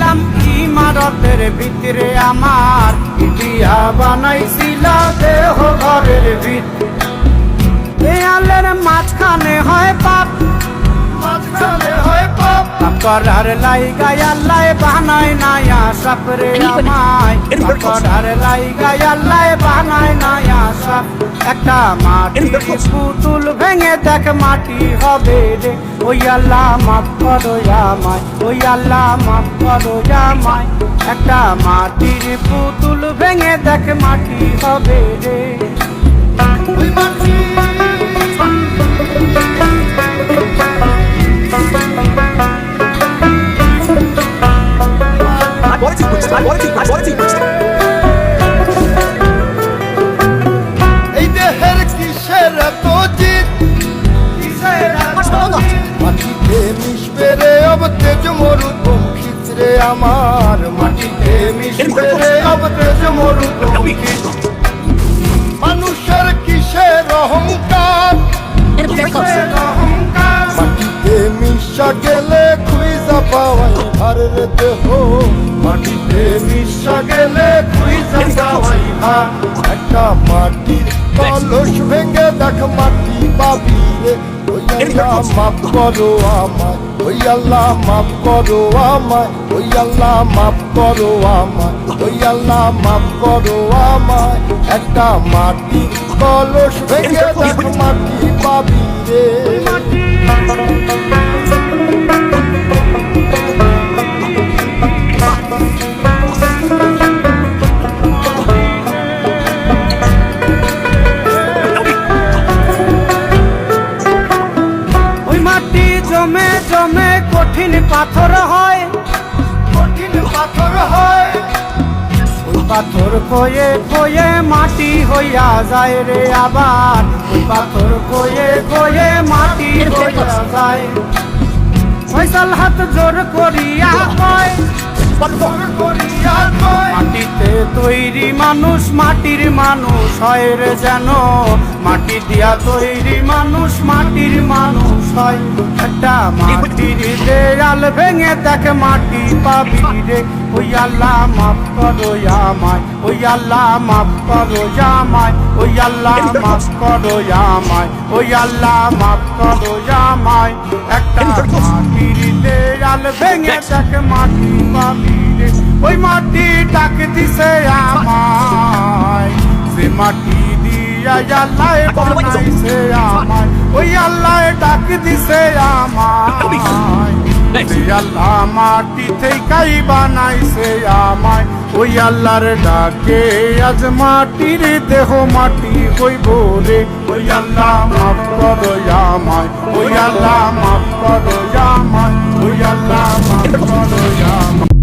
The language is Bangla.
বানাইলাম ইমারতের ভিতরে আমার ইটিয়া বানাইছিল দেহ ঘরের ভিত দেয়ালের মাঝখানে হয় পাপ করার লাইগা আল্লাহ বানায় নায়া সাপরে আমায় করার লাইগা আল্লাহ বানায় নায়া সাপ একটা মাটির পুতুল ভেঙে দেখ মাটি হবে রে ওই আল্লাহ মাফ করো আমায় ওই আল্লাহ মাফ করো আমায় একটা মাটির পুতুল ভেঙে দেখ মাটি হবে রে ওই মাটি এই দেহের কিসের এত জিত মাটিতে মিশবে রে অব তেজ মরুভূম খিচরে আমার মাটিতে মিশবে রে অব তেজ মরুভূম মানুষের কিসের অহংকার মাটিতে মিশা গেলে খুঁজা পাওয়াই ভারের দেহ মাটিতে মিশা গেলে খুঁজা পাওয়াই ভার একটা মাটির কলস ভেঙে দেখ মাটি পাবি রে ওই আল্লাহ মাফ করো আমায় ওই আল্লাহ মাফ করো আমায় ওই আল্লাহ মাফ করো আমায় ওই আল্লাহ মাফ করো আমায় একটা মাটির কলস ভেঙে দেখ মাটি পাবি রে জমে জমে কঠিন পাথর হয় ওই পাথর কয়ে কয়ে মাটি হইয়া যায় রে আবার ওই পাথর কয়ে কয়ে মাটি হইয়া যায় ফয়সাল হাত জোর করিয়া কয় মাটিতে তৈরি মানুষ মাটির মানুষ হয় রে যেন মাটি দিয়া তৈরি মানুষ মাটির মানুষ হয় একটা মাটির দেয়াল ভেঙে দেখ মাটি পাবি রে ওই আল্লাহ মাফ করো আমায় ওই আল্লাহ মাফ করো আমায় ওই আল্লাহ মাফ করো আমায় ওই আল্লাহ মাফ করো আমায় একটা মাটির দেয়াল ভেঙে দেখ মাটি পাবি রে ওই মাটি ডাক দিছে আমায় সে মাটি দিয়া আল্লাহ বানাইছে আমায় ওই আল্লাহ ডাক দিছে আমায় আল্লাহ মাটি থেকেই বানাইছে আমায় ওই আল্লাহর ডাকে আজ মাটির দেহ মাটি হইব রে ওই আল্লাহ মাফ করো আমায় ওই আল্লাহ মাফ করো আমায় ওই আল্লাহ মাফ করো আমায়